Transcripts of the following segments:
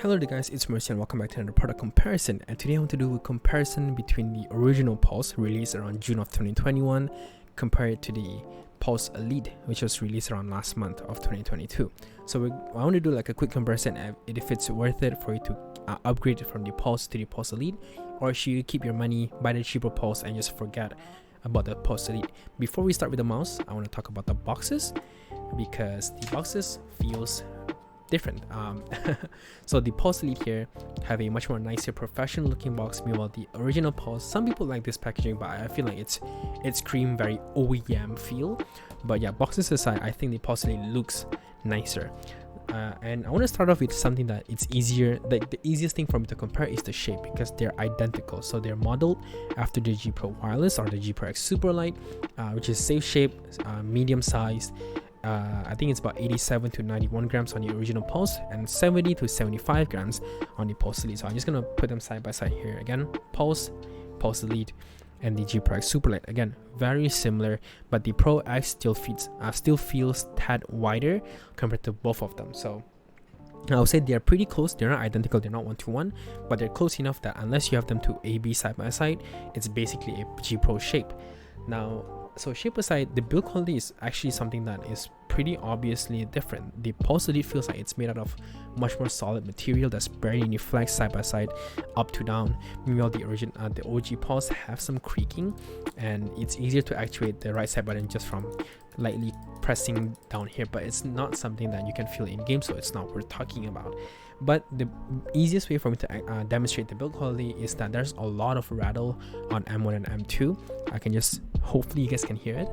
Hello there guys, it's Mercy and welcome back to another product comparison, and today I want to do a comparison between the original Pulse released around June of 2021 compared to the Pulse Elite which was released around last month of 2022. So I want to do like a quick comparison if it's worth it for you to upgrade from the Pulse to the Pulse Elite, or should you keep your money, buy the cheaper Pulse and just forget about the Pulse Elite. Before we start with the mouse, I want to talk about the boxes because the boxes feels different. So the Pulse Elite here have a much more nicer professional looking box, meanwhile the original Pulse, some people like this packaging but I feel like it's scream very OEM feel. But yeah, boxes aside, I think the Pulse Elite looks nicer. And I want to start off with something that it's easier, the easiest thing for me to compare is the shape, because they're identical. So they're modeled after the G Pro Wireless or the G Pro X Superlight, which is safe shape, medium sized. I think it's about 87 to 91 grams on the original Pulse and 70 to 75 grams on the Pulse Elite. So I'm just gonna put them side by side here. Again, Pulse Elite, and the G Pro X Superlight. Again, very similar, but the Pro X still feels tad wider compared to both of them. So I would say they're pretty close. They're not identical, they're not 1-to-1, but they're close enough that unless you have them to A/B side by side, it's basically a G Pro shape. Now, so shape aside, the build quality is actually something that is pretty obviously different. The Pulse Elite feels like it's made out of much more solid material that's barely any flex side by side, up to down. Meanwhile, the OG Pulse have some creaking, and it's easier to actuate the right side button just from lightly pressing down here, but it's not something that you can feel in game, so it's not worth talking about. But the easiest way for me to demonstrate the build quality is that there's a lot of rattle on M1 and M2. I can just, hopefully you guys can hear it.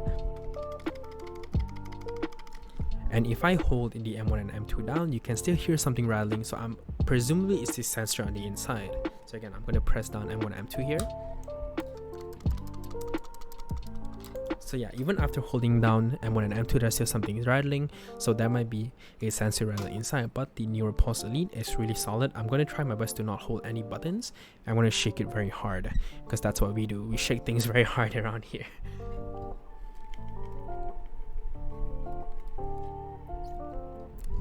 And if I hold in the M1 and M2 down, you can still hear something rattling. So I'm presumably it's the sensor on the inside. So again, I'm going to press down M1 and M2 here. So yeah, even after holding down M1 and M2, there's still something rattling. So that might be a sensor rattle inside, but the newer Pulse Elite is really solid. I'm going to try my best to not hold any buttons. I'm going to shake it very hard because that's what we do. We shake things very hard around here.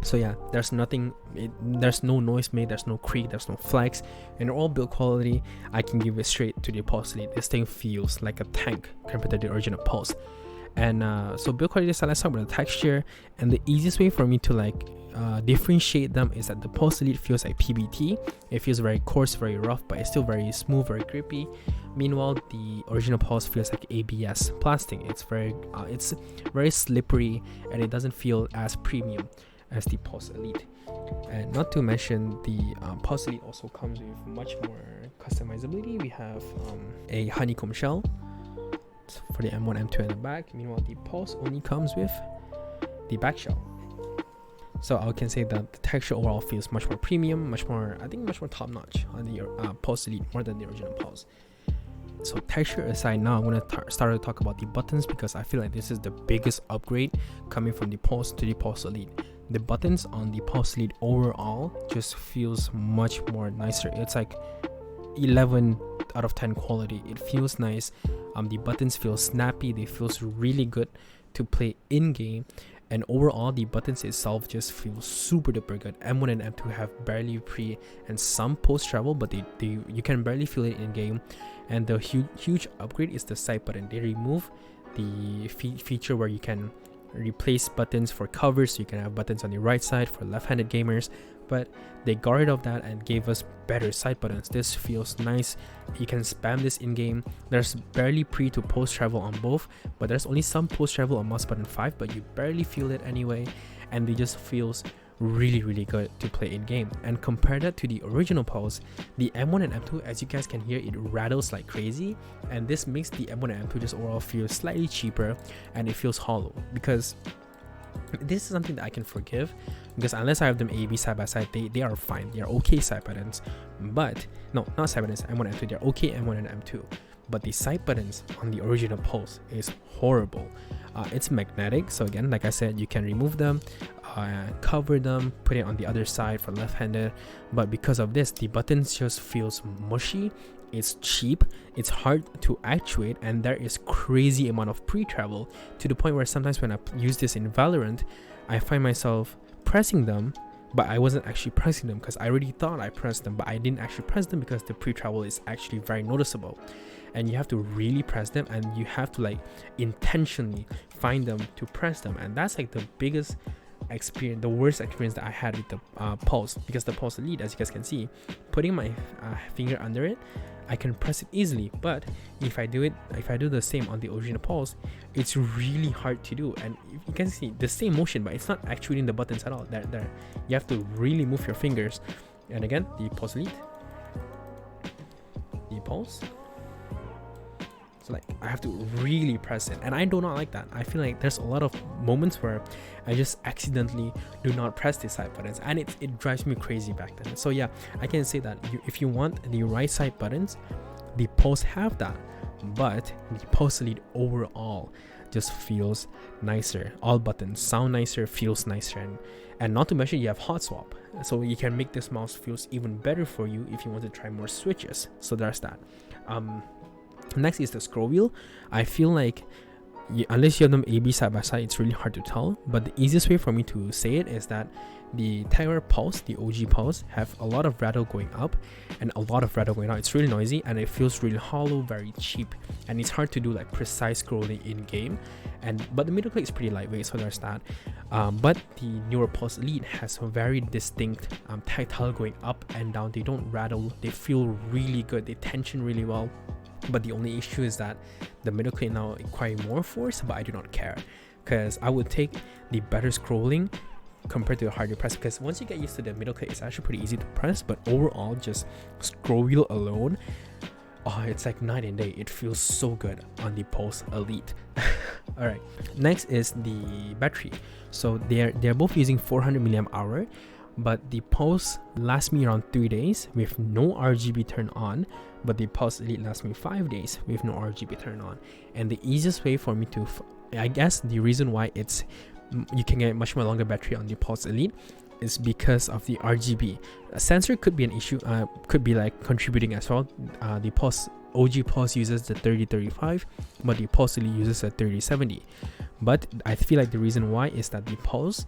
So yeah, there's nothing, there's no noise made, there's no creak, there's no flex, and all build quality, I can give it straight to the Pulse Elite. This thing feels like a tank compared to the original Pulse. And so build quality aside, let's talk about the texture. And the easiest way for me to differentiate them is that the Pulse Elite feels like PBT. It feels very coarse, very rough, but it's still very smooth, very grippy. Meanwhile, the original Pulse feels like ABS plastic. It's very slippery, and it doesn't feel as premium as the Pulse Elite. And not to mention, the Pulse Elite also comes with much more customizability. We have a honeycomb shell for the M1, M2 in the back. Meanwhile, the Pulse only comes with the back shell. So I can say that the texture overall feels much more premium, much more top notch on the Pulse Elite more than the original Pulse. So texture aside, now I'm going to start to talk about the buttons, because I feel like this is the biggest upgrade coming from the Pulse to the Pulse Elite. The buttons on the Pulse Elite overall just feels much more nicer. It's like 11 out of 10 quality. It feels nice. The buttons feel snappy. They feels really good to play in game. And overall, the buttons itself just feel super duper good. M1 and M2 have barely pre and some post travel, but you can barely feel it in game. And the huge upgrade is the side button. They remove the feature where you can replace buttons for covers, so you can have buttons on the right side for left-handed gamers, but they got rid of that and gave us better side buttons. This feels nice. You can spam this in game. There's barely pre to post travel on both, but there's only some post travel on mouse button 5, but you barely feel it anyway, and it just feels really good to play in game. And compare that to the original Pulse, the M1 and M2, as you guys can hear, it rattles like crazy, and this makes the M1 and M2 just overall feel slightly cheaper, and it feels hollow. Because this is something that I can forgive, because unless I have them A/B side by side, they are fine. They are okay side buttons. But no, not side buttons, M1 and M2, they're okay M1 and M2. But the side buttons on the original Pulse is horrible. It's magnetic, so again, like I said, you can remove them, cover them, put it on the other side for left-handed. But because of this, the buttons just feels mushy. It's cheap, it's hard to actuate, and there is crazy amount of pre-travel, to the point where sometimes when I use this in Valorant, I find myself pressing them but I wasn't actually pressing them because I already thought I pressed them, but I didn't actually press them because the pre-travel is actually very noticeable, and you have to really press them, and you have to like intentionally find them to press them. And that's like the biggest experience, the worst experience that I had with the pulse, because the pulse elite, as you guys can see, putting my finger under it, I can press it easily. But if I do the same on the original pulse, it's really hard to do. And you can see the same motion, but it's not actuating the buttons at all. There, you have to really move your fingers. And again, the pulse elite, the pulse. So like I have to really press it, and I do not like that. I feel like there's a lot of moments where I just accidentally do not press the side buttons, and it drives me crazy back then. So yeah, I can say that if you want the right side buttons, the pulse have that, but the pulse elite overall just feels nicer. All buttons sound nicer, feels nicer, and not to mention you have hot swap, so you can make this mouse feels even better for you if you want to try more switches. So there's that. Next is the scroll wheel. I feel like unless you have them A/B side by side, it's really hard to tell. But the easiest way for me to say it is that the Tecware Pulse, the OG Pulse, have a lot of rattle going up and a lot of rattle going out. It's really noisy and it feels really hollow, very cheap, and it's hard to do like precise scrolling in game. But the middle click is pretty lightweight, so there's that. But the newer Pulse Elite has a very distinct tactile going up and down. They don't rattle, they feel really good, they tension really well. But the only issue is that the middle click now requires more force, but I do not care, because I would take the better scrolling compared to the harder press, because once you get used to the middle click, it's actually pretty easy to press. But overall, just scroll wheel alone, oh, it's like night and day. It feels so good on the Pulse Elite. All right, next is the battery. So they're both using 400 milliamp hour, but the Pulse lasts me around 3 days with no RGB turned on, but the Pulse Elite lasts me 5 days with no RGB turned on. And the easiest way for me to, I guess the reason why you can get much more longer battery on the Pulse Elite is because of the RGB. A sensor could be an issue, could be like contributing as well. The OG Pulse uses the 3035, but the Pulse Elite uses the 3070. But I feel like the reason why is that the Pulse,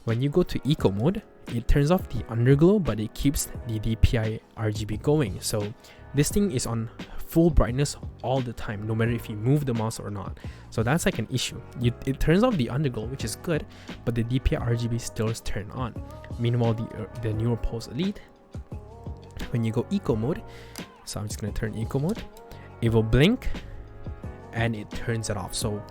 when you go to eco mode, it turns off the underglow, but it keeps the DPI RGB going. So this thing is on full brightness all the time, no matter if you move the mouse or not. So that's like an issue. It turns off the underglow, which is good, but the DPI RGB still is turned on. Meanwhile, the newer Pulse Elite, when you go eco mode, so I'm just gonna turn eco mode, it will blink and it turns it off. So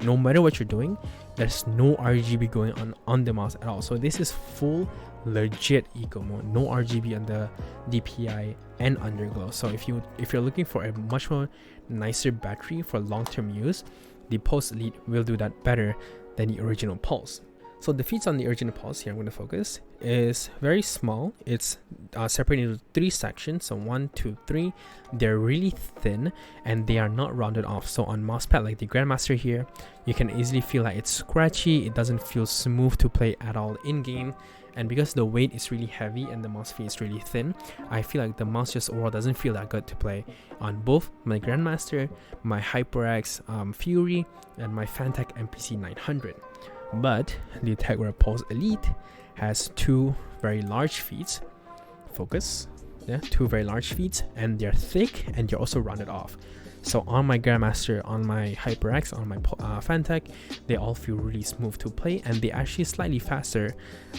no matter what you're doing, there's no RGB going on the mouse at all. So this is full legit eco mode, no RGB on the DPI and underglow. So if you're looking for a much more nicer battery for long-term use, the Pulse Elite will do that better than the original Pulse. So the feeds on the original Pulse, here I'm going to focus, is very small. It's separated into 3 sections, so 1, 2, 3. They're really thin and they are not rounded off. So on mousepad like the Grandmaster here, you can easily feel like it's scratchy. It doesn't feel smooth to play at all in game. And because the weight is really heavy and the mouse feet is really thin, I feel like the mouse just overall doesn't feel that good to play on both my Grandmaster, my HyperX Fury, and my Fantech MPC 900. But the Tecware Pulse Elite has 2 very large feet. Focus. Yeah, 2 very large feet, and they're thick and they're also rounded off. So on my Grandmaster, on my HyperX, on my Fantech, they all feel really smooth to play, and they actually slightly faster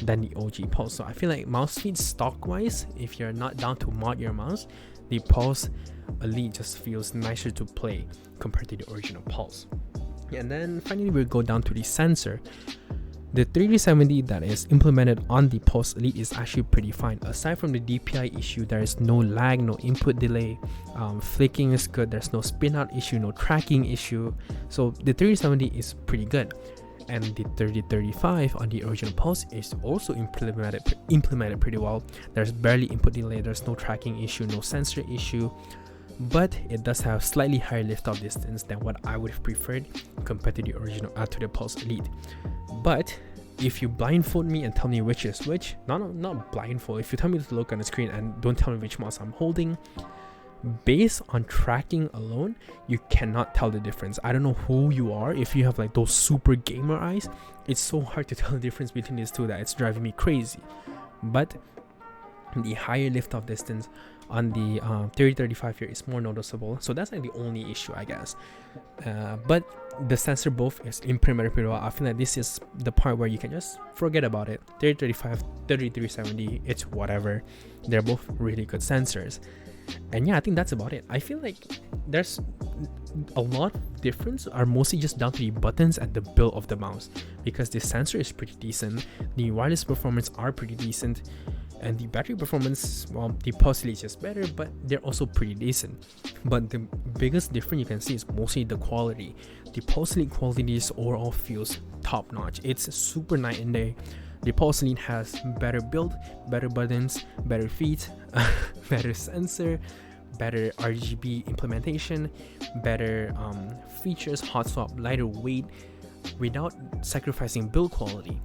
than the OG Pulse. So I feel like mouse speed stock wise, if you're not down to mod your mouse, the Pulse Elite just feels nicer to play compared to the original Pulse. And then finally we'll go down to the sensor. The 3070 that is implemented on the Pulse Elite is actually pretty fine. Aside from the DPI issue, there is no lag, no input delay, flicking is good, there's no spin out issue, no tracking issue. So the 3070 is pretty good. And the 3035 on the original Pulse is also implemented pretty well. There's barely input delay, there's no tracking issue, no sensor issue. But it does have slightly higher lift-off distance than what I would have preferred compared to the original to the Pulse Elite. But if you blindfold me and tell me which is which, not blindfold, if you tell me to look on the screen and don't tell me which mouse I'm holding, based on tracking alone, you cannot tell the difference. I don't know who you are. If you have like those super gamer eyes, it's so hard to tell the difference between these two that it's driving me crazy. but the higher lift-off distance on the 30-35 here is more noticeable. So that's like the only issue, I guess. But the sensor both is implemented pretty well. I feel like this is the part where you can just forget about it. 30-35, 33-70, it's whatever. They're both really good sensors. And yeah, I think that's about it. I feel like there's a lot of difference are mostly just down to the buttons and the build of the mouse, because the sensor is pretty decent, the wireless performance are pretty decent, and the battery performance, well, the pulse rate is just better, but they're also pretty decent. But the biggest difference you can see is mostly the quality. The pulse rate quality just overall feels top notch. It's super night and day. The pulse rate has better build, better buttons, better feet, better sensor, better RGB implementation, better features, hot swap, lighter weight, without sacrificing build quality.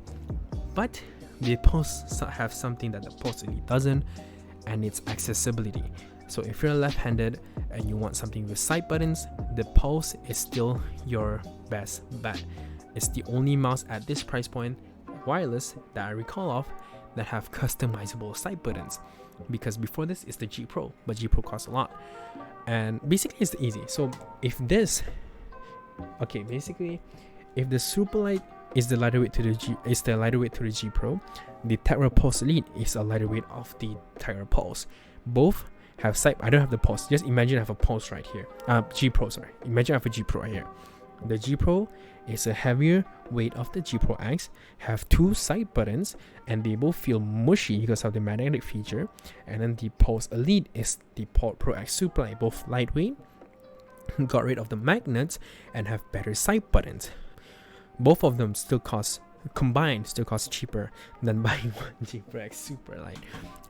But the Pulse have something that the Pulse Elite doesn't, and it's accessibility. So if you're left-handed and you want something with side buttons, the Pulse is still your best bet. It's the only mouse at this price point, wireless, that I recall of, that have customizable side buttons. Because before this is the G Pro, but G Pro costs a lot. And basically it's easy. So if this, okay, basically if the Superlight is the lighter weight to the G Pro, the Tecware Pulse Elite is a lighter weight of the Tecware Pulse. Both have side. I don't have the Pulse. Just imagine I have a Pulse right here. G Pro, sorry. Imagine I have a G Pro right here. The G Pro is a heavier weight of the G Pro X, have two side buttons, and they both feel mushy because of the magnetic feature. And then the Pulse Elite is the Pro X Superlight, both lightweight, got rid of the magnets, and have better side buttons. Both of them combined still cost cheaper than buying one G Pro X Superlight.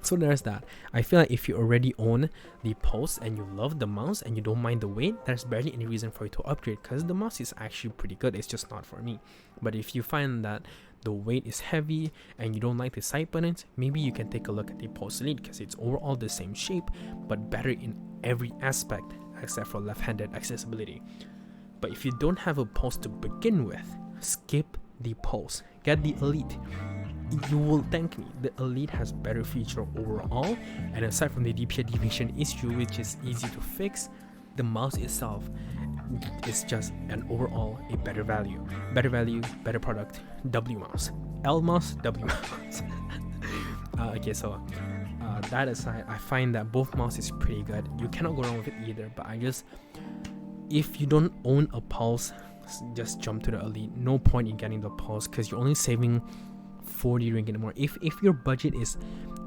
So there's that. I feel like if you already own the Pulse and you love the mouse and you don't mind the weight, there's barely any reason for you to upgrade, because the mouse is actually pretty good. It's just not for me. But if you find that the weight is heavy and you don't like the side buttons, maybe you can take a look at the Pulse Elite, because it's overall the same shape but better in every aspect except for left-handed accessibility. But if you don't have a Pulse to begin with, skip the Pulse, get the Elite. You will thank me. The Elite has better feature overall, and aside from the DPI deviation issue, which is easy to fix, the mouse itself is just an overall a better value, better product. W mouse, L mouse, W mouse. Okay, so that aside, I find that both mouse is pretty good. You cannot go wrong with it either. But if you don't own a Pulse, just jump to the Elite. No point in getting the Pulse, because you're only saving 40 ringgit more. If your budget is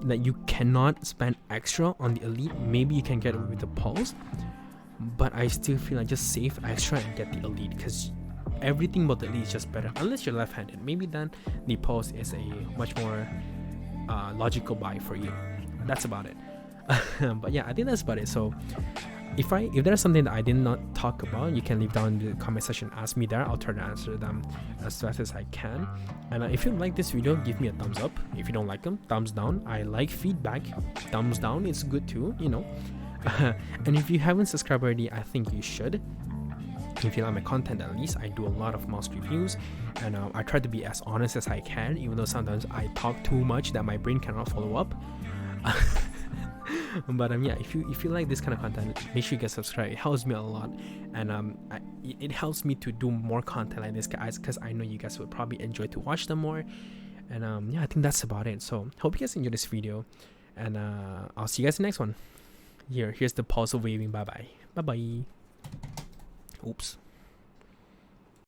that you cannot spend extra on the Elite, maybe you can get it with the Pulse. But I still feel like just save extra and get the Elite, because everything about the Elite is just better. Unless you're left-handed, maybe then the Pulse is a much more logical buy for you. That's about it. But yeah, I think that's about it. So if there's something that I did not talk about, you can leave down in the comment section, ask me there. I'll try to answer them as fast as I can. And if you like this video, give me a thumbs up. If you don't like them, thumbs down. I like feedback. Thumbs down is good too, you know. And if you haven't subscribed already, I think you should. If you like my content, at least I do a lot of mouse reviews, and I try to be as honest as I can, even though sometimes I talk too much that my brain cannot follow up. But yeah, if you like this kind of content, make sure you get subscribed. It helps me a lot, and it helps me to do more content like this, guys, because I know you guys would probably enjoy to watch them more. And yeah, I think that's about it. So hope you guys enjoyed this video, and I'll see you guys in the next one. Here's the pulse of waving. Bye bye. Oops.